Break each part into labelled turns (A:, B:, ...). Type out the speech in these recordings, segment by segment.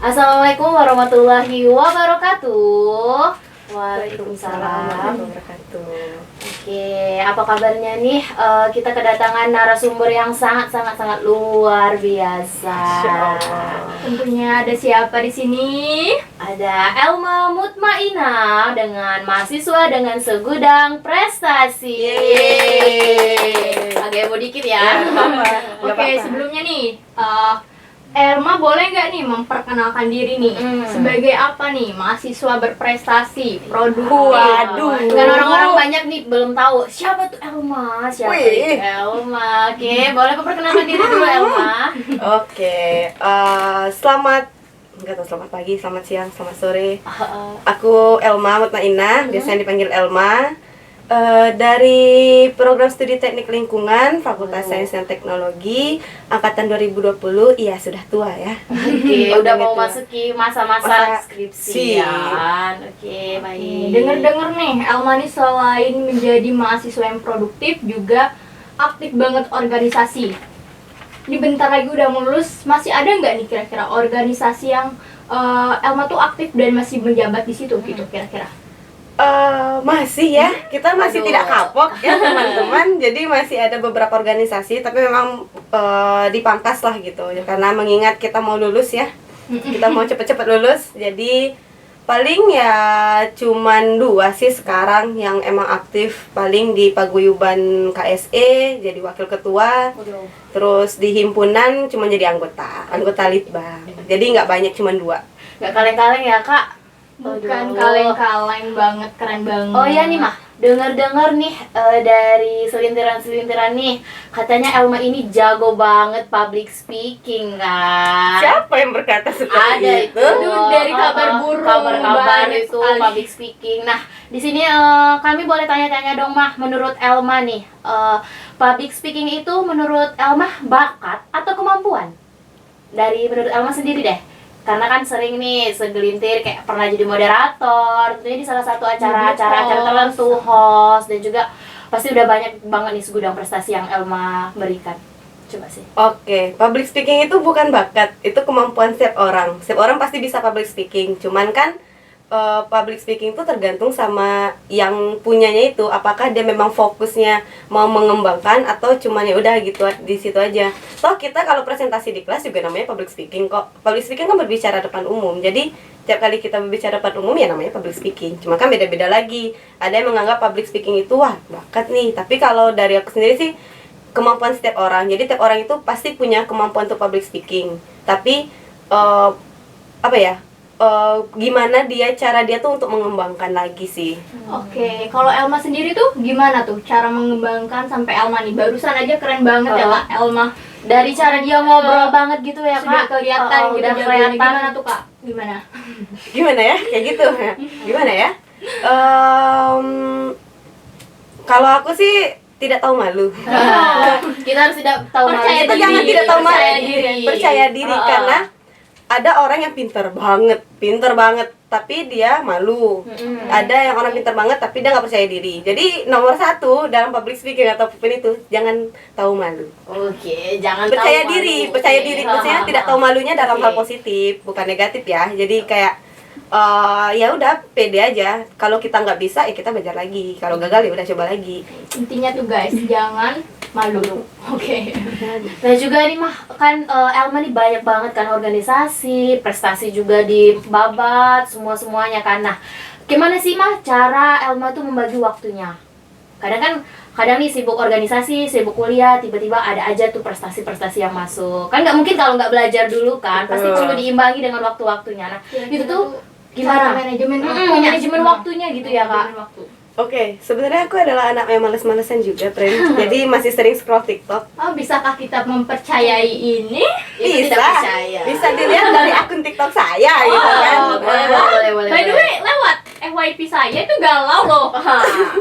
A: Assalamualaikum warahmatullahi wabarakatuh. Waalaikumsalam
B: warahmatullahi wabarakatuh.
A: Oke, apa kabarnya nih? Kita kedatangan narasumber yang sangat luar biasa.
C: Tentunya ada siapa di sini?
A: Ada Elma Mutmainah dengan mahasiswa dengan segudang prestasi.
B: Yeay.
A: Agak heboh dikit ya.
C: Oke, sebelumnya nih, Elma boleh nggak nih memperkenalkan diri nih sebagai apa nih mahasiswa berprestasi produktif?
B: Waduh.
A: Kan orang-orang banyak nih belum tahu siapa tuh Elma, siapa itu Elma. Oke, boleh memperkenalkan diri dulu Elma.
B: Oke, selamat pagi, selamat siang, selamat sore. Aku Elma Mutmainah, biasanya dipanggil Elma. Dari program studi teknik lingkungan Fakultas Sains dan Teknologi angkatan 2020. Iya, sudah tua ya.
A: Oke, udah mau
B: tua.
A: masuki masa-masa skripsian. Oke, baik.
C: Dengar-dengar nih, Elma nih selain menjadi mahasiswa yang produktif juga aktif banget organisasi. Ini bentar lagi udah mau lulus, masih ada nggak nih kira-kira organisasi yang Elma tuh aktif dan masih menjabat di situ gitu kira-kira?
B: Masih ya, kita masih
A: Aduh.
B: tidak kapok ya teman-teman. Jadi masih ada beberapa organisasi, tapi memang dipangkas lah gitu ya, karena mengingat kita mau lulus ya, kita mau cepet-cepet lulus. Jadi paling ya cuman 2 sih sekarang yang emang aktif, paling di paguyuban KSE jadi wakil ketua, terus di himpunan cuma jadi anggota litbang. Jadi nggak banyak, cuman 2.
A: Nggak kaleng-kaleng ya kak?
C: Bukan
A: Aduh.
C: kaleng-kaleng banget, keren banget.
A: Oh iya nih mah, dengar-dengar nih dari selintiran-selintiran nih, katanya Elma ini jago banget public speaking kan?
B: Siapa yang berkata seperti
A: Ada
B: itu?
C: Aduh, dari kabar burung
A: kabar
C: banyak
A: itu
C: sekali.
A: public speaking. Nah, di sini kami boleh tanya-tanya dong mah, menurut Elma nih, public speaking itu menurut Elma bakat atau kemampuan? Dari menurut Elma sendiri deh. Karena kan sering nih segelintir kayak pernah jadi moderator, tentunya di salah satu acara-acara tertentu, host, dan juga pasti udah banyak banget nih segudang prestasi yang Elma berikan. Coba sih.
B: Oke, public speaking itu bukan bakat, itu kemampuan setiap orang. Setiap orang pasti bisa public speaking. Cuman kan public speaking itu tergantung sama yang punyanya itu, apakah dia memang fokusnya mau mengembangkan atau cuman ya udah gitu di situ aja. Toh kita kalau presentasi di kelas juga namanya public speaking kok. Public speaking kan berbicara depan umum. Jadi tiap kali kita berbicara depan umum ya namanya public speaking. Cuma kan beda-beda lagi. Ada yang menganggap public speaking itu wah bakat nih. Tapi kalau dari aku sendiri sih kemampuan setiap orang. Jadi tiap orang itu pasti punya kemampuan untuk public speaking. Tapi gimana cara dia tuh untuk mengembangkan lagi sih.
C: Oke, kalau Elma sendiri tuh gimana tuh cara mengembangkan sampai Elma nih? Barusan aja keren banget ya Kak, Elma.
A: Dari cara dia ngobrol banget gitu ya
C: Sudah
A: kak,
C: kelihatan gitu
A: udah
C: jagoannya.
A: kelihatan.
C: Gimana tuh Kak? Gimana?
B: Gimana ya? Kayak gitu. Gimana ya? Kalau aku sih tidak tahu malu.
A: Kita harus tidak tahu malu.
C: Percaya
B: Kita
C: diri,
B: jangan tidak tahu malu.
C: percaya diri.
B: Percaya diri karena ada orang yang pinter banget, tapi dia malu. Ada yang orang pinter banget, tapi dia nggak percaya diri. Jadi nomor 1 dalam public speaking atau apapun itu, jangan tahu malu.
A: Oke, jangan
B: Percaya
A: tahu
B: diri,
A: malu.
B: percaya
A: Oke.
B: diri. Maksudnya tidak tahu malunya dalam hal positif, bukan negatif ya. Jadi kayak ya udah pede aja. Kalau kita nggak bisa, ya kita belajar lagi. Kalau gagal ya udah coba lagi.
C: Intinya tuh guys, jangan malu. Oke.
A: Nah juga nih mah kan Elma nih banyak banget kan organisasi, prestasi juga di babat semuanya kan. Nah, gimana sih mah cara Elma tuh membagi waktunya? Kadang nih sibuk organisasi, sibuk kuliah, tiba-tiba ada aja tuh prestasi-prestasi yang masuk. Kan nggak mungkin kalau nggak belajar dulu kan, pasti
B: Betul.
A: perlu diimbangi dengan waktu-waktunya. Nah, itu tuh
C: Cara
A: gimana?
C: manajemen
A: Manajemen waktunya gitu ya kak?
C: Manajemen waktu.
B: Oke, sebenarnya aku adalah anak yang males-malesan juga, Pren. Jadi masih sering scroll TikTok.
C: Oh, bisakah kita mempercayai ini?
A: Itu
B: Bisa,
A: tidak percaya.
B: bisa dilihat dari akun TikTok saya gitu kan.
A: boleh.
C: By the way, lewat FYP saya itu galau loh.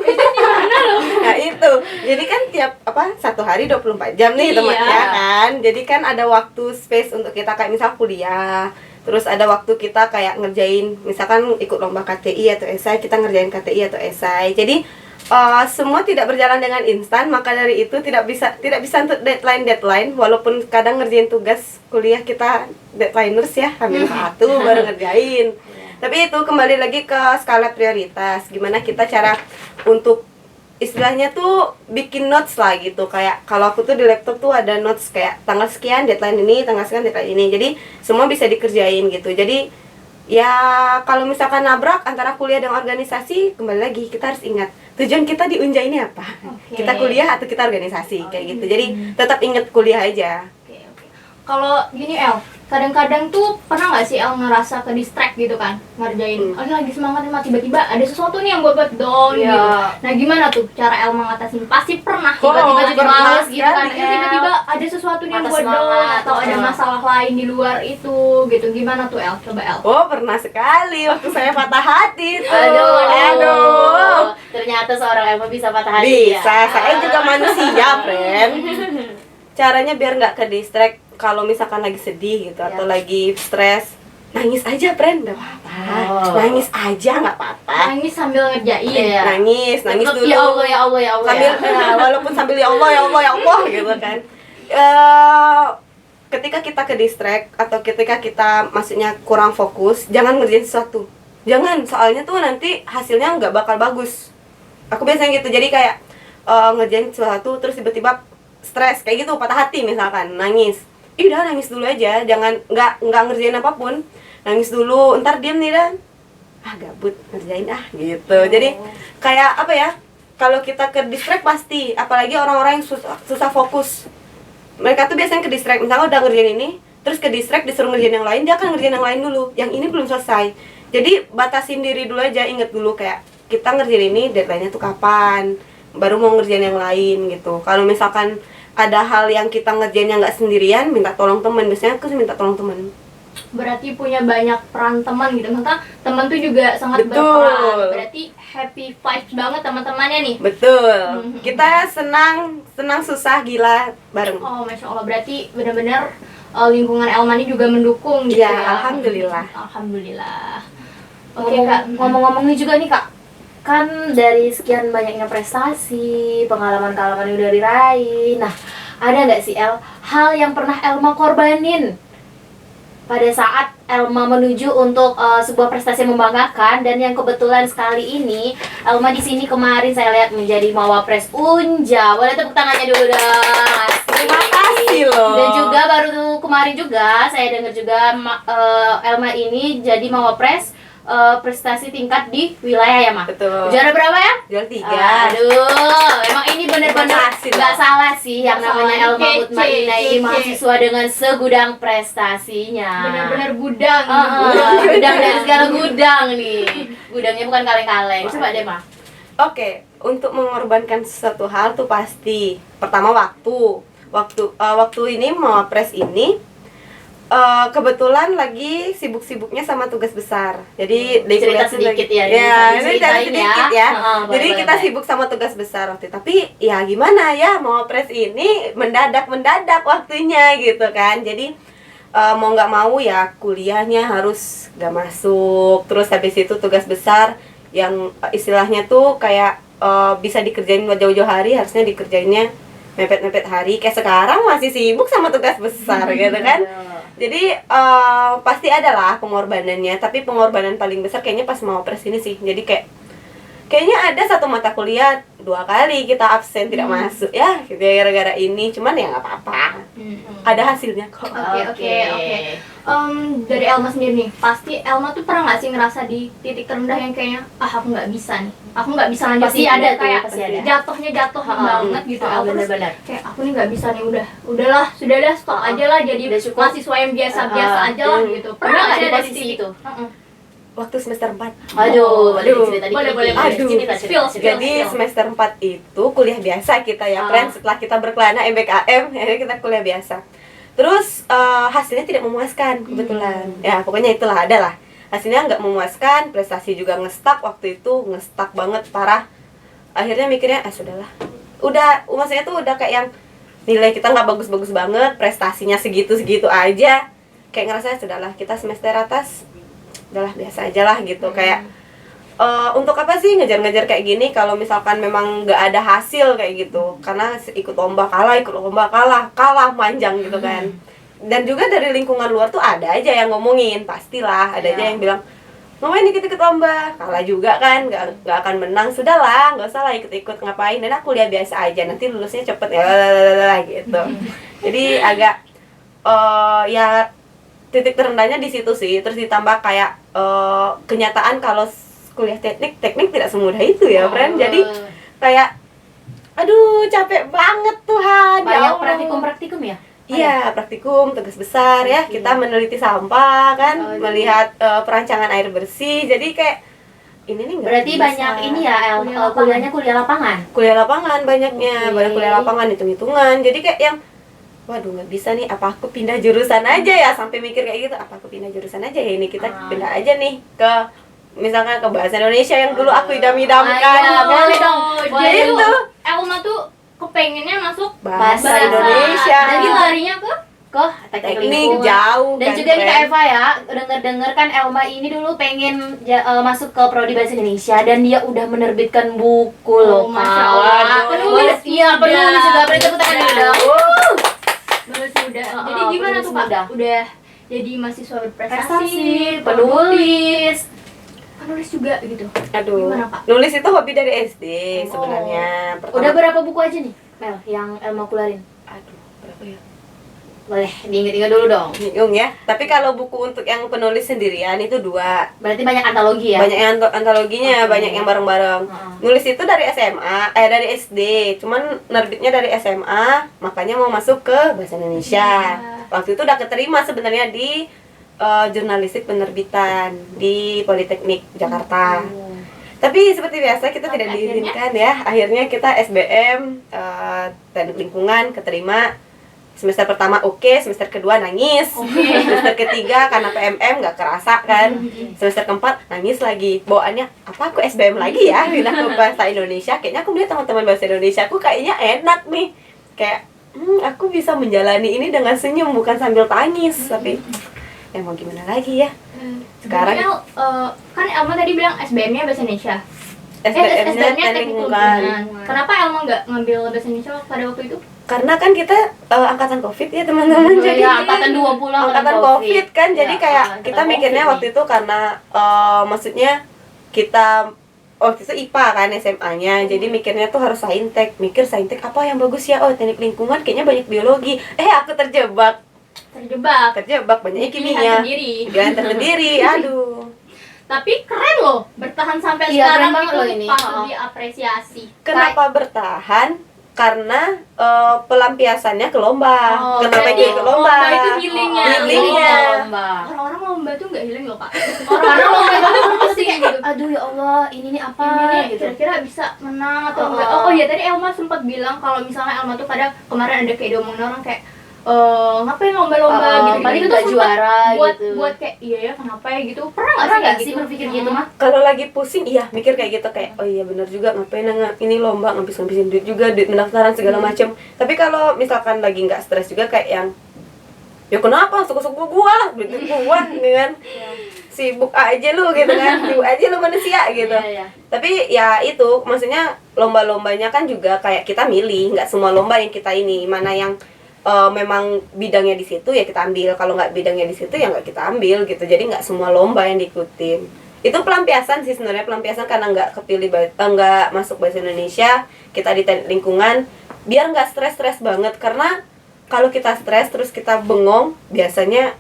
C: Itu gimana loh?
B: Nah itu, jadi kan tiap 1 hari 24 jam nih
C: Iya.
B: teman ya kan. Jadi kan ada waktu space untuk kita kayak misal kuliah. Terus ada waktu kita kayak ngerjain, misalkan ikut lomba KTI atau esai, kita ngerjain KTI atau esai. Jadi semua tidak berjalan dengan instan, maka dari itu tidak bisa untuk deadline walaupun kadang ngerjain tugas kuliah kita deadlineers ya, hamil satu baru ngerjain. Tapi itu kembali lagi ke skala prioritas, gimana kita cara untuk istilahnya tuh bikin notes lah gitu. Kayak kalau aku tuh di laptop tuh ada notes kayak tanggal sekian deadline ini, tanggal sekian deadline ini, jadi semua bisa dikerjain gitu. Jadi ya kalau misalkan nabrak antara kuliah dan organisasi, kembali lagi kita harus ingat tujuan kita di Unja ini apa. Kita kuliah atau kita organisasi, kayak gitu. Jadi tetap ingat kuliah aja.
C: Oke. Kalau gini El, kadang-kadang tuh pernah nggak sih El ngerasa ke distract gitu kan ngerjain? Oh, ini lagi semangat nih, tiba-tiba ada sesuatu nih yang buat down gitu. Nah gimana tuh cara El mengatasi? Pasti pernah tiba-tiba jadi males gitu kan? Tiba-tiba ada sesuatu nih yang buat down atau ada masalah lain di luar itu gitu. Gimana tuh El? Coba El.
B: Oh, pernah sekali waktu saya patah hati tuh.
A: Aduh. Ternyata seorang Elma bisa patah hati.
B: Bisa, saya juga manusia, friend. Caranya biar nggak ke distract kalau misalkan lagi sedih gitu atau lagi stres, nangis aja, friend, nggak apa-apa. Nangis aja nggak apa-apa.
C: Nangis sambil ngerjain.
B: Nangis dulu.
A: Ya Allah.
B: Sambil walaupun sambil ya Allah gitu kan. Ketika kita ke distract atau ketika kita maksudnya kurang fokus, jangan ngerjain sesuatu. Jangan, soalnya tuh nanti hasilnya nggak bakal bagus. Aku biasanya gitu, jadi kayak ngerjain sesuatu terus tiba-tiba stres kayak gitu, patah hati misalkan, nangis. Udah nangis dulu aja, jangan nggak ngerjain apapun, nangis dulu, ntar diem nih dan gabut ngerjain gitu. Jadi kayak apa ya? Kalau kita ke distract pasti, apalagi orang-orang yang susah fokus. Mereka tuh biasanya ke distract, misalnya udah ngerjain ini, terus ke distract disuruh ngerjain yang lain, dia akan ngerjain yang lain dulu. Yang ini belum selesai. Jadi batasin diri dulu aja, inget dulu kayak kita ngerjain ini deadline-nya tuh kapan, baru mau ngerjain yang lain gitu. Kalau misalkan ada hal yang kita ngerjain yang nggak sendirian, minta tolong teman. Biasanya aku minta tolong teman.
C: Berarti punya banyak peran teman gitu. Maksudnya teman tuh juga sangat berperan. Berarti happy vibes banget teman-temannya nih.
B: Betul. Kita senang susah gila bareng.
C: Oh, Masya Allah. Berarti benar-benar lingkungan Elma ini juga mendukung gitu
B: Ya,
C: ya.
A: Alhamdulillah.
C: Oke, Kak.
A: Ngomong-ngomong nih juga nih, Kak. Kan dari sekian banyaknya prestasi, pengalaman-pengalaman yang udah diraih. Nah, ada nggak sih hal yang pernah Elma korbanin pada saat Elma menuju untuk sebuah prestasi yang membanggakan, dan yang kebetulan sekali ini Elma di sini kemarin saya lihat menjadi Mawapres Unja. Boleh tepuk tangannya dulu dong.
B: Terima kasih loh.
A: Dan juga baru kemarin juga saya dengar juga Elma ini jadi Mawapres prestasi tingkat di wilayah ya, Ma?
B: Betul.
A: Juara berapa ya?
B: Juara 3.
A: Aduh, emang ini bener-bener nggak salah sih yang namanya Elma Mutmainah ini mahasiswa dengan segudang prestasinya.
C: Benar-benar gudang.
A: Gudang dari segala gudang nih. Gudangnya bukan kaleng-kaleng. Coba deh, Ma.
B: Oke, untuk mengorbankan sesuatu hal tuh pasti pertama waktu ini Mawapres ini kebetulan lagi sibuk-sibuknya sama tugas besar. Jadi di
A: cerita
B: kuliah tuh
A: sedikit
B: lagi,
A: ya.
B: ini cerita sedikit ya. Jadi
A: boleh,
B: kita
A: boleh.
B: sibuk sama tugas besar waktu itu. Tapi ya gimana ya, Mawapres ini mendadak waktunya gitu kan. Jadi mau nggak mau ya kuliahnya harus gak masuk. Terus habis itu tugas besar yang istilahnya tuh kayak bisa dikerjain jauh-jauh hari, harusnya dikerjainnya mepet-mepet hari. Kayak sekarang masih sibuk sama tugas besar gitu kan. Jadi pasti ada lah pengorbanannya, tapi pengorbanan paling besar kayaknya pas Mawapres ini sih. Jadi kayaknya ada satu mata kuliah 2 kali kita absen tidak masuk ya, gitu ya, gara-gara ini. Cuman ya nggak apa-apa, ada hasilnya kok.
C: Oke. Dari Elma sendiri nih, pasti Elma tuh pernah nggak sih ngerasa di titik terendah yang kayaknya aku nggak bisa nih, aku nggak bisa lanjut.
A: Pasti ada tuh,
C: kayak
A: pasti ada.
C: jatuhnya banget gitu. Terus
A: Bener-bener.
C: kayak aku nih nggak bisa nih, udahlah sudah stop aja lah, jadi
A: Udah cukup.
C: mahasiswa yang biasa aja lah gitu. Pernah nggak
A: ada
C: sih
A: di
C: ada
A: posisi
C: titik
A: itu?
B: Waktu semester 4.
A: Aduh, boleh cerita dikit.
C: boleh.
B: Aduh.
C: Spill.
B: Jadi semester 4 itu kuliah biasa kita ya, friend. Setelah kita berkelana MBKM, akhirnya kita kuliah biasa. Terus hasilnya tidak memuaskan kebetulan. Ya pokoknya itulah, ada lah. Hasilnya nggak memuaskan, prestasi juga ngestak waktu itu, ngestak banget parah. Akhirnya mikirnya sudahlah. Udah, maksudnya tuh udah kayak yang nilai kita nggak bagus-bagus banget, prestasinya segitu-segitu aja. Kayak ngerasa sudahlah, kita semester atas udahlah biasa aja lah gitu. Kayak untuk apa sih ngejar-ngejar kayak gini kalau misalkan memang nggak ada hasil kayak gitu, karena ikut lomba kalah manjang gitu kan. Dan juga dari lingkungan luar tuh ada aja yang ngomongin, pastilah ada aja yang bilang ngapain ikut-ikut lomba, kalah juga kan, nggak akan menang, sudahlah nggak usah lah ikut-ikut ngapain, dan aku kuliah biasa aja nanti lulusnya cepet ya gitu. Jadi agak ya titik terendahnya di situ sih, terus ditambah kayak kenyataan kalau kuliah teknik tidak semudah itu ya, friend. Jadi kayak aduh capek banget Tuhan. Ya
A: banyak
B: Allah.
A: praktikum ya.
B: Iya, praktikum, tugas besar ya. Kita meneliti sampah kan, melihat perancangan air bersih. Jadi kayak ini nih nggak
A: Berarti
B: bisa.
A: banyak ini ya, kuliahnya kuliah lapangan.
B: Kuliah lapangan banyaknya,
A: Oke.
B: banyak kuliah lapangan, hitung-hitungan. Jadi kayak yang waduh nggak bisa nih, apa aku pindah jurusan aja ya, sampai mikir kayak gitu, apa aku pindah jurusan aja ya, ini kita pindah aja nih ke misalkan ke bahasa Indonesia yang dulu aku idam-idamkan.
A: Iya, boleh dong.
C: Jadi
B: Gitu.
C: tuh Elma tuh kepengennya masuk
B: Bahasa Indonesia.
C: Jadi larinya ke
A: Teknik
B: Teknik
A: lingkungan.
B: jauh
A: Dan
B: kan,
A: juga nih Kak
B: friend.
A: Eva ya, denger kan Elma ini dulu pengen masuk ke Prodi Bahasa Indonesia dan dia udah menerbitkan buku loh.
C: Masya
A: Kak.
C: Allah.
A: Wah,
C: Penulis
A: iya, penulis juga, beri tepuk tangan dulu dong.
C: Lulus muda. Jadi
A: Oh,
C: gimana
A: lulus
C: tuh Kak?
A: muda.
C: Udah jadi mahasiswa berprestasi,
A: Prestasi, penulis.
C: penulis juga gitu.
B: Aduh,
C: Gimana, Kak?
B: nulis itu hobi dari SD sebenarnya.
A: Udah berapa buku aja nih, Mel, yang Elma keluarin?
B: Aduh, berapa ya?
A: Boleh diinget-inget dulu dong.
B: Bingung ya. Tapi kalau buku untuk yang penulis sendirian itu 2.
A: Berarti banyak antologi ya?
B: Banyak yang antologinya,
A: Oke.
B: banyak yang bareng-bareng. Nulis itu dari SMA, dari SD. Cuman nerbitnya dari SMA, makanya mau masuk ke Bahasa Indonesia. Waktu itu udah keterima sebenarnya di jurnalistik penerbitan di Politeknik Jakarta. Tapi seperti biasa kita tidak
C: Akhirnya?
B: diizinkan ya. Akhirnya kita SBM teknik lingkungan keterima. Semester pertama oke, semester kedua nangis. Semester ketiga karena PMM nggak kerasa kan. Semester keempat nangis lagi. Bawaannya apa aku SBM lagi ya? Pindah ke bahasa Indonesia. Kayaknya aku melihat teman-teman bahasa Indonesia aku kayaknya enak nih. Kayak aku bisa menjalani ini dengan senyum bukan sambil tangis. Tapi ya mau gimana lagi ya? Sekarang
C: Jadi, kan Elma tadi bilang SBM-nya bahasa Indonesia.
B: SBM-nya
C: SBM-nya
B: teknik
C: teknik
B: lingkungan.
C: lingkungan. Kenapa Elma nggak ngambil bahasa Indonesia pada waktu itu?
B: Karena kan kita angkatan Covid ya teman-teman. Jadi
A: ya, angkatan 20
B: angkatan COVID kan, jadi
A: Ya,
B: kayak
A: angkatan
B: kita mikirnya
A: COVID
B: waktu itu karena maksudnya kita waktu itu IPA kan SMA-nya, jadi mikirnya tuh harus saintek. Mikir saintek apa yang bagus ya? Oh, teknik lingkungan kayaknya banyak biologi. Aku terjebak banyaknya
C: Pilihan
B: kimia.
C: sendiri.
B: Pilihan tersendiri. Aduh.
C: Tapi keren loh, bertahan sampai
A: Iya,
C: sekarang
A: keren banget
C: itu
A: loh ini.
C: patut diapresiasi.
B: Kenapa bertahan? Karena pelampiasannya ke lomba. Kenapa
C: jadi
B: ikut lomba?
C: itu healingnya.
B: Healingnya.
C: Orang-orang lomba tuh nggak healing loh Pak. Orang-orang lomba itu pusing gitu.
A: Aduh ya Allah, ini nih apa
C: Ini
A: gitu.
C: kira-kira bisa menang atau enggak? Oh ya tadi Elma sempat bilang kalau misalnya Elma tuh kadang kemarin ada kayak diomongin orang kayak ngapain lomba-lomba gitu.
A: paling
C: Itu
A: nggak
C: sempet
A: juara
C: buat
A: gitu.
C: buat kayak iya ya kenapa ya gitu. Pernah
A: Pernah
C: nggak
A: nggak sih berpikir gitu mah?
B: Kalau lagi pusing, iya mikir kayak gitu, kayak oh iya benar juga, ngapain ini lomba, ngabisin duit juga, duit pendaftaran segala macem. Tapi kalau misalkan lagi nggak stres juga kayak yang ya kenapa, suka-suka gua lah, duit gua kan, sibuk aja lu gitu kan, sibuk aja lu manusia gitu.
A: Iya.
B: Tapi ya itu maksudnya lomba-lombanya kan juga kayak kita milih, nggak semua lomba yang kita ini, mana yang memang bidangnya di situ ya kita ambil, kalau nggak bidangnya di situ ya nggak kita ambil gitu. Jadi nggak semua lomba yang diikutin. Itu pelampiasan sih sebenarnya, pelampiasan karena nggak kepilih nggak masuk bahasa Indonesia, kita di teknik lingkungan biar nggak stres banget. Karena kalau kita stres terus kita bengong, biasanya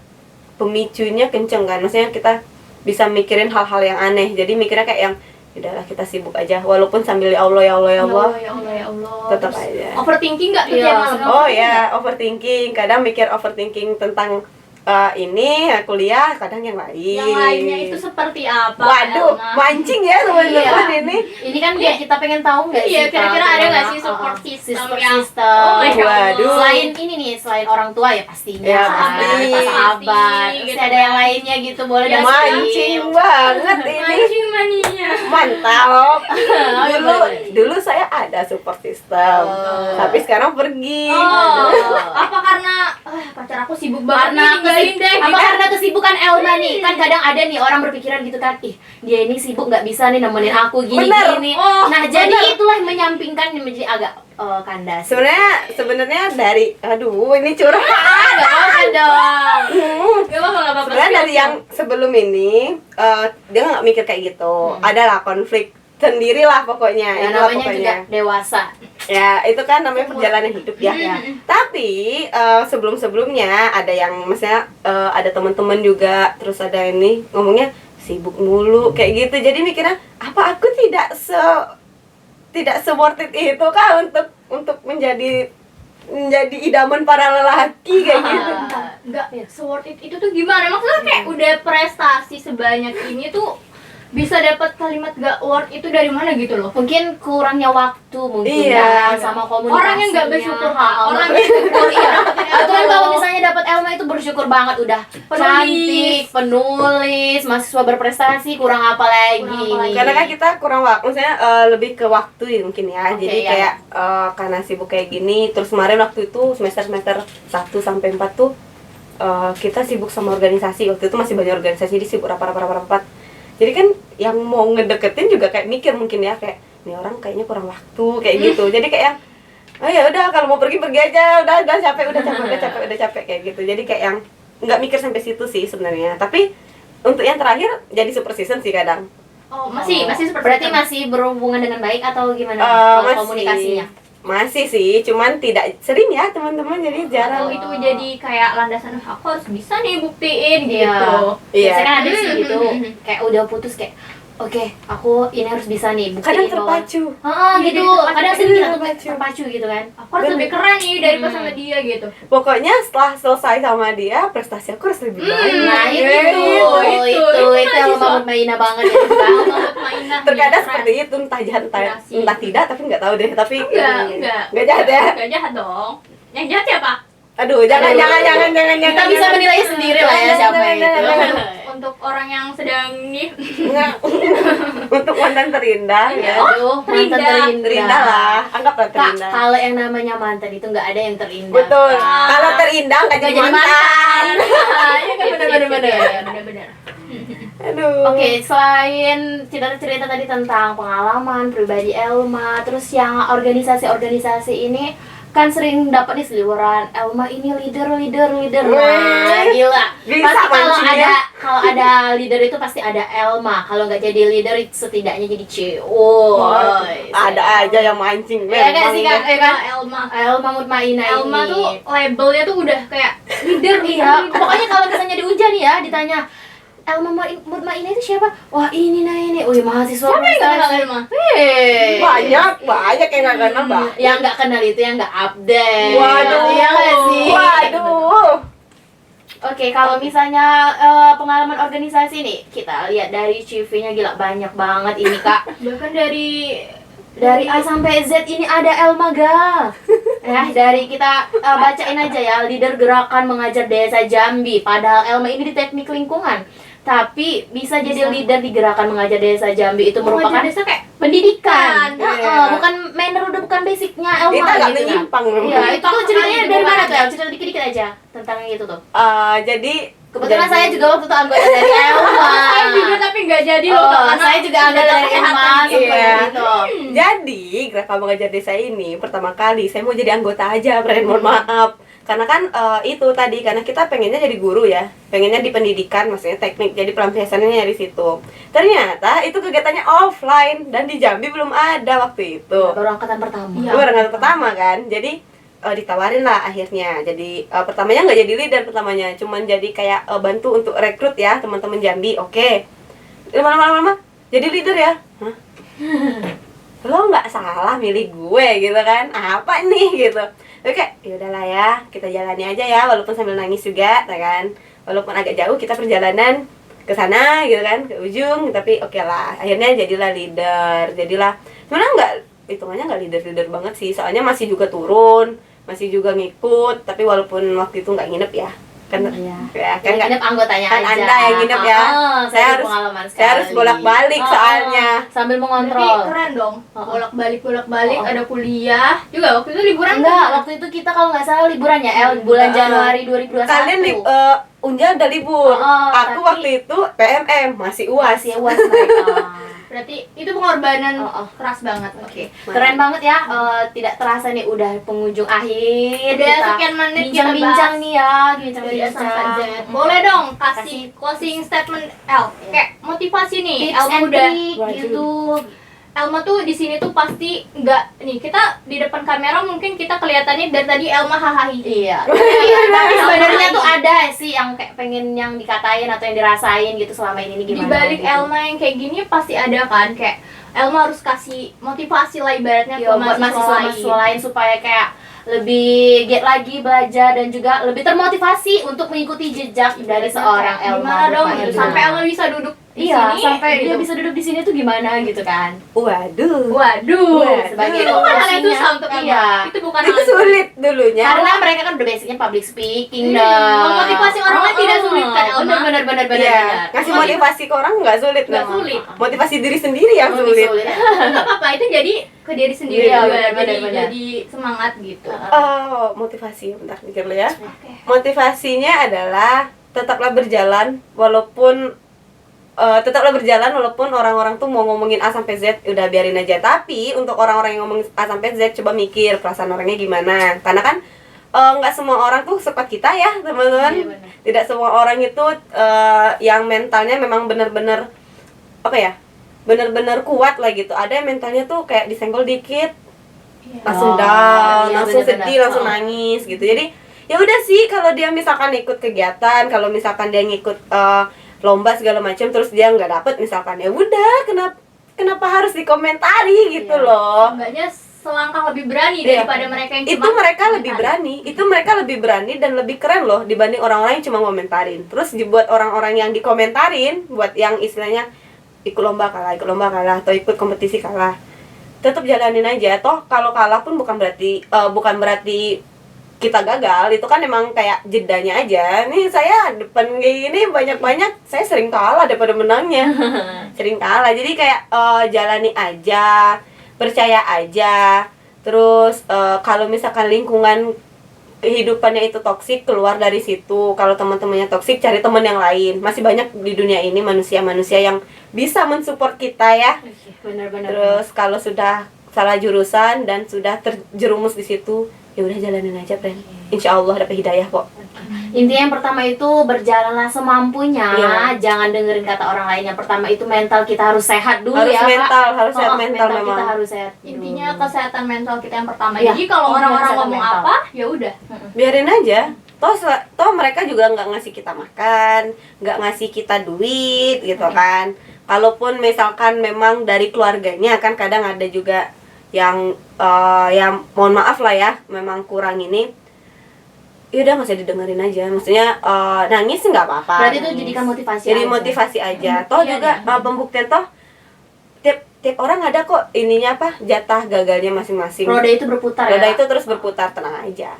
B: pemicunya kenceng kan, maksudnya kita bisa mikirin hal-hal yang aneh. Jadi mikirnya kayak yang udahlah kita sibuk aja, walaupun sambil ya Allah ya Allah ya Allah,
C: Ya Allah ya Allah.
B: tetap
C: Terus
B: aja.
C: overthinking nggak tuh
A: Iya,
C: tiap malam?
B: Oh ya, overthinking. Kadang mikir overthinking tentang ini kuliah, kadang yang lain.
C: Yang lainnya itu seperti apa?
B: Waduh,
C: Elma?
B: mancing ya teman-teman ini.
A: Ini kan biar kita pengen tahu nggak
C: Iya,
A: sih?
C: kira-kira
A: Kak,
C: ada nggak
A: gimana?
C: sih support system
A: Support
C: yang
A: system.
C: Oh my God.
B: Waduh.
A: Selain ini nih, selain orang tua ya pastinya.
B: Ya,
A: sahabat,
B: pasti.
A: sahabat. Terus
C: Gitu
A: ada yang lainnya gitu, boleh
C: Ya,
A: dong,
B: Mancing
A: Steve?
B: banget ini.
C: Mancing mania.
B: Mantap. Dulu
A: boleh.
B: dulu saya ada support system.
A: Oh.
B: Tapi sekarang pergi.
C: Oh, apa karena pacar pacar aku sibuk banget
A: Karena
C: nih, tinggalin deh
A: apa
C: gitu.
A: karena kesibukan Elma nih? Kan kadang ada nih orang berpikiran gitu kan, ih dia ini sibuk nggak bisa nih nemenin aku
B: Bener.
A: gini-gini.
C: Oh,
A: Nah jadi itulah menyampingkan menjadi agak kandas.
B: Sebenarnya dari ini curhat.
A: Nggak apa-apa dong.
C: Gak apa-apa.
B: Sebenarnya dari yang sebelum ini dia nggak mikir kayak gitu. Adalah konflik sendirilah pokoknya.
A: Ya
B: Itulah
A: namanya juga dewasa.
B: Ya itu kan namanya perjalanan hidup ya.
A: Ya.
B: Tapi sebelum-sebelumnya ada yang maksudnya ada teman-teman juga, terus ada ini ngomongnya sibuk mulu kayak gitu. Jadi mikirnya apa aku tidak se worth it itu kah untuk menjadi idaman para lelaki kayak gitu.
C: Enggak, se-worth it itu tuh gimana? Maksudnya kayak udah prestasi sebanyak ini tuh bisa dapat kalimat gak worth itu dari mana gitu loh.
A: Mungkin kurangnya waktu mungkin
B: Iya.
A: ya, sama komunikasinya.
C: Orang yang nggak bersyukur, Kak.
A: Orang
C: Orang
A: yang bersyukur iya. Aturan kalau misalnya dapat Elma itu bersyukur banget udah cantik, penulis, mahasiswa berprestasi, kurang apa lagi
C: Kurang apa lagi?
A: ini?
B: Karena kan kita kurang waktu, maksudnya lebih ke waktu ya mungkin ya.
A: Oke,
B: Jadi
A: ya.
B: kayak karena sibuk kayak gini, terus kemarin waktu itu semester 1 sampai 4 tuh kita sibuk sama organisasi. Waktu itu masih banyak organisasi, jadi sibuk rapat. Jadi kan yang mau ngedeketin juga kayak mikir mungkin ya, kayak ini orang kayaknya kurang waktu kayak gitu. Jadi kayak yang oh ya udah kalau mau pergi aja, udah capek kayak gitu. Jadi kayak yang nggak mikir sampai situ sih sebenarnya. Tapi untuk yang terakhir jadi super season sih kadang.
C: Oh, masih seperti
A: Berarti
C: itu.
A: masih berhubungan dengan baik atau gimana
B: Masih.
A: komunikasinya?
B: Masih sih, cuman tidak sering ya teman-teman, jadi jarang.
C: Atau itu jadi kayak landasan aku harus bisa nih buktiin
A: Iya.
C: gitu.
B: Iya.
A: Biasanya kan ada sih gitu,
C: Hmm.
A: kayak udah putus kayak oke, aku ini harus bisa nih buktiin
B: Kadang
A: bahwa-
B: terpacu.
A: Heeh,
C: Iya,
A: gitu.
C: jadi
A: Kadang sering kita
B: terpacu.
A: terpacu gitu kan.
C: Aku harus lebih keren nih daripada sama dia gitu.
B: Pokoknya setelah selesai sama dia, prestasi aku harus lebih baik.
A: Nah, itu
C: itu
A: yang
C: mahasiswa.
A: mau Maina banget ya Kak.
C: Banget mainan.
B: Terkadang
C: keren.
B: seperti itu, entah jahat
C: Inspirasi.
B: entah tidak, tapi nggak tahu deh. Tapi
C: Enggak
B: jahat ya.
C: Enggak jahat dong. Yang jahat siapa?
B: Aduh, jangan.
A: Kita bisa menilai sendiri lah ya siapa itu.
C: Untuk orang yang sedang nih
B: Nggak. Untuk mantan terindah ya.
A: Aduh, mantan
B: Terindah lah, anggaplah
A: Kak,
B: terindah.
A: kalau yang namanya mantan itu nggak ada yang terindah.
B: Betul.
A: Kak.
B: Kalau terindah nggak jadi mantan.
A: Iya kan benar-benar.
C: benar.
B: Aduh.
A: Oke, selain cerita-cerita tadi tentang pengalaman pribadi Elma, terus yang organisasi-organisasi ini kan sering dapat nih seliweran Elma ini leader. Nah, gila.
B: Bisa
A: Pasti
B: mancingnya.
A: kalau ada leader itu pasti ada Elma. Kalau nggak jadi leader setidaknya jadi CEO.
B: Ada aja yang mancing.
A: Iya kan sih Kak?
B: deh.
A: Ya kan?
C: Elma.
A: Elma Mutmainah
C: Elma
A: ini.
C: tuh labelnya tuh udah kayak leader
A: Iya, pokoknya kalau misalnya di ujian ya ditanya Elma Mutmainah itu siapa? Wah ini. Wih mahasiswa
C: Siapa yang nggak kenal
A: prestasi.
C: Elma?
B: Banyak yang nggak kenal bah.
A: Yang nggak kenal itu yang nggak update.
B: Waduh.
A: Iya nggak sih?
B: Waduh.
A: Oke, kalau misalnya pengalaman organisasi nih, kita lihat dari CV-nya gila banyak banget ini Kak.
C: Bahkan dari
A: Dari A sampai Z ini ada Elma Gal. Ya, dari kita bacain aja ya, leader gerakan mengajar desa Jambi. Padahal Elma ini di teknik lingkungan. Tapi bisa jadi leader di gerakan mengajar desa Jambi itu merupakan
C: mengajar desa kayak
A: pendidikan.
B: Iya.
A: Bukan manner, udah bukan basicnya Elma
B: Kita nggak
A: gitu kan.
B: menyimpang memang.
A: Iya, itu tuh ceritanya
C: Itu
A: dari mana
C: bukan
A: tuh? El? Cerita dikit-dikit aja tentang itu tuh.
B: Jadi
A: Kebetulan saya juga waktu itu anggota dari Elma.
C: saya juga tapi nggak jadi loh
A: Oh,
C: karena
A: saya juga anggota dari Elma seperti
B: Iya.
A: itu.
B: Jadi, Gerakan Mengajar Desa ini pertama kali saya mau jadi anggota aja, friend, mohon maaf. Karena kan itu tadi, karena kita pengennya jadi guru ya, pengennya di pendidikan, maksudnya teknik, jadi pelampiasannya dari situ. Ternyata itu kegiatannya offline dan di Jambi belum ada waktu itu.
A: Baru angkatan pertama.
C: Iya.
B: Gue angkatan pertama kan, jadi ditawarin lah akhirnya. Jadi pertamanya nggak jadi leader pertamanya, cuman jadi kayak bantu untuk rekrut ya teman-teman Jambi. Oke, lama-lama jadi leader ya. Hah? Lo nggak salah milih gue gitu kan? Apa nih gitu? Oke, yaudahlah ya, kita jalani aja ya, walaupun sambil nangis juga, ya kan? Walaupun agak jauh kita perjalanan ke sana gitu kan, ke ujung, tapi oke lah. Akhirnya jadilah leader, sebenarnya nggak hitungannya nggak leader banget sih, soalnya masih juga turun, masih juga ngikut, tapi walaupun waktu itu nggak nginep ya. Kan
A: Iya.
B: ya kan
A: Yang
B: nggak,
A: nginep anggotanya
B: kan
A: aja.
B: Anda yang nginep ya.
A: Saya
B: Saya harus-
A: pengalaman
B: saya harus
A: sekali.
B: bolak-balik soalnya.
A: Sambil
C: Berarti
A: mengontrol.
C: keren dong.
A: Oh.
C: Bolak-balik
A: Oh.
C: ada kuliah. Juga waktu itu liburan
A: Enggak,
C: kan?
A: waktu itu kita kalau nggak salah liburan ya, bulan Januari 2021.
B: Kalian Unja udah libur. Aku
A: tapi-
B: waktu itu PMM masih UAS.
A: masih UAS mereka.
C: Berarti itu pengorbanan
A: Oh.
C: keras banget. Oke.
A: Keren banget ya, tidak terasa nih udah penghujung akhir.
C: Udah
A: kita
C: sekian menit kita
A: bincang-bincang
C: bahas
A: nih ya,
C: dari A
A: bincang-bincang.
C: sampai Z. Boleh dong kasih
A: Kasih
C: closing statement L. Kayak motivasi nih.
A: tips
C: Elma
A: and
C: udah
A: trick
B: Waduh.
A: gitu.
C: Elma tuh di sini tuh pasti nggak nih, kita di depan kamera mungkin kita kelihatannya dari tadi Elma hahaha.
A: Iya. Tapi sebenarnya tuh ada sih yang kayak pengen yang dikatain atau yang dirasain gitu selama ini
C: Di
A: gimana.
C: balik
A: gitu.
C: Elma yang kayak gini pasti ada kan, kayak Elma harus kasih motivasi lah ibaratnya
A: Iya,
C: ke
A: buat mahasiswa-mahasiswa
C: lain.
A: lain supaya kayak lebih giat lagi belajar dan juga lebih termotivasi untuk mengikuti jejak dari seorang Elma.
C: Gimana dong
A: Mutmainah.
C: gitu, sampai Elma bisa duduk di
A: Iya,
C: sini
A: sampai dia
C: gitu.
A: bisa duduk di sini tuh gimana gitu kan.
B: Waduh.
C: Waduh,
A: Sebagai
C: itu bukan hal yang
A: motivasinya,
C: susah untuk Elma.
A: iya.
C: Itu bukan
B: Itu
C: hal yang
B: sulit dulunya.
A: Karena mereka kan udah basicnya public speaking
C: Hmm,
A: dah.
C: memotivasi orang lain tidak sulit kan, Elma?
A: Benar.
B: Iya, ngasih motivasi ke orang nggak sulit.
C: Nggak
B: memang.
C: sulit.
B: Motivasi diri sendiri yang
A: Lebih
B: sulit.
C: nggak apa-apa, itu jadi ke diri sendiri
A: Iya,
C: juga,
A: benar.
C: jadi semangat gitu.
B: Oh, motivasi. Bentar mikir dulu ya.
C: Oke.
B: Motivasinya adalah tetaplah berjalan walaupun orang-orang tuh mau ngomongin A sampai Z, udah biarin aja. Tapi untuk orang-orang yang ngomongin A sampai Z, coba mikir perasaan orangnya gimana. Karena kan nggak semua orang tuh sekuat kita ya, teman-teman.
A: Iya, benar.
B: Tidak semua orang itu yang mentalnya memang benar-benar apa ya? Benar-benar kuat lah gitu. Ada yang mentalnya tuh kayak disenggol dikit langsung
A: Oh,
B: down,
A: iya,
B: langsung
A: benar-benar.
B: sedih, langsung nangis gitu. Jadi ya udah sih, kalau dia misalkan ikut kegiatan, kalau misalkan dia ngikut lomba segala macam terus dia nggak dapet misalkan, ya udah, kenapa harus dikomentari gitu
A: Iya.
B: loh.
C: Enggaknya selangkah lebih berani
B: Iya.
C: daripada mereka yang
B: Itu
C: cuma
B: mereka lebih
C: komentari.
B: berani, itu mereka lebih berani dan lebih keren loh dibanding orang-orang yang cuma komentarin. Terus buat orang-orang yang dikomentarin, buat yang istilahnya ikut lomba kalah atau ikut kompetisi kalah, tetap jalanin aja. Toh kalau kalah pun bukan berarti kita gagal. Itu kan emang kayak jedanya aja. Nih saya depan kayak gini banyak-banyak saya sering kalah daripada menangnya. Sering kalah. Jadi kayak jalani aja, percaya aja. Terus kalau misalkan lingkungan kehidupannya itu toksik, keluar dari situ. Kalau teman-temannya toksik, cari teman yang lain. Masih banyak di dunia ini manusia-manusia yang bisa mensupport kita ya.
A: Benar-benar.
B: Terus kalau sudah salah jurusan dan sudah terjerumus di situ, ya udah jalanin aja, friend. Insya Allah dapat hidayah kok.
A: Intinya yang pertama itu berjalanlah semampunya,
B: Iya.
A: jangan dengerin kata orang lain. Yang pertama itu mental kita harus sehat dulu
B: Harus
A: ya, Kak.
B: mental, harus sehat mental memang.
A: kita harus sehat.
C: Intinya
A: dulu.
C: kesehatan mental kita yang pertama.
A: Iya.
C: Jadi kalau
A: Intinya
C: orang-orang
A: kesehatan
C: ngomong
A: mental.
C: apa, ya udah.
B: Biarin aja. Toh mereka juga nggak ngasih kita makan, nggak ngasih kita duit gitu kan. Kalaupun misalkan memang dari keluarganya, kan kadang ada juga yang mohon maaf lah ya, memang kurang ini. Ya udah nggak usah didengerin aja. Maksudnya nangis sih nggak apa-apa.
A: Berarti itu
B: nangis.
A: jadikan motivasi
B: Jadi
A: aja.
B: motivasi aja. Toh
C: Iya,
B: juga
C: iya.
B: pembuktian toh tiap orang ada kok ininya apa, jatah gagalnya masing-masing.
A: Roda itu berputar
B: Roda
A: ya.
B: itu terus berputar, tenang aja.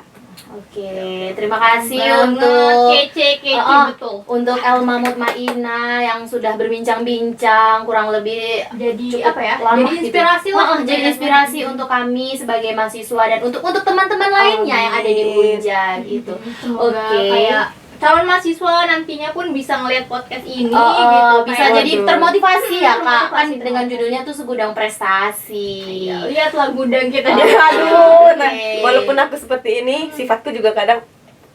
A: Oke, terima kasih
C: Banget,
A: untuk
C: kece betul.
A: untuk Elma Mutmainah yang sudah berbincang-bincang kurang lebih
C: Jadi
A: cukup
C: apa ya?
A: lama
C: Jadi
A: gitu.
C: inspirasi lah.
A: Jadi inspirasi untuk kami sebagai mahasiswa dan untuk teman-teman lainnya yang ada di
B: Amin.
A: Unja gitu.
C: Semoga
A: Oke.
C: kayak calon mahasiswa nantinya pun bisa ngelihat podcast ini
A: Oh,
C: gitu.
A: bisa
C: kayak-
A: jadi termotivasi ya Kak. Kan
C: Termotivasi.
A: dengan judulnya tuh segudang prestasi.
C: Ya, lihatlah gudang kita
A: Oh.
C: di
B: Aduh, nah,
A: Oke.
B: walaupun aku seperti ini, sifatku juga kadang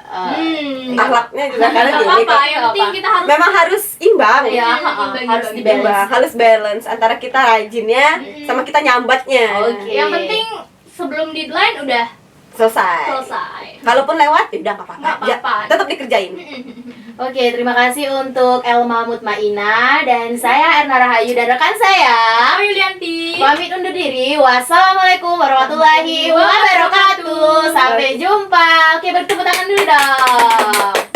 A: Eh,
B: akhlaknya juga kadang
C: Nggak
B: gini
C: apa-apa,
B: kok.
C: yang penting kita harus
B: Memang harus imbang.
A: Iya,
C: Imbang,
A: harus
C: imbang.
A: dibalance.
B: Imbang, harus balance antara kita rajinnya sama kita nyambatnya.
A: Oke.
C: yang penting sebelum deadline udah
B: Selesai.
C: selesai.
B: Kalaupun lewat, ya udah nggak apa-apa.
C: Nggak apa-apa.
B: Ya, tetap dikerjain.
A: Oke, terima kasih untuk Elma Mutmainah dan saya Erna Rahayu dan rekan saya.
C: Aku Yulianti.
A: Pamit undur diri. Wassalamualaikum warahmatullahi wabarakatuh. Sampai jumpa. Oke, bertepuk tangan dulu dong.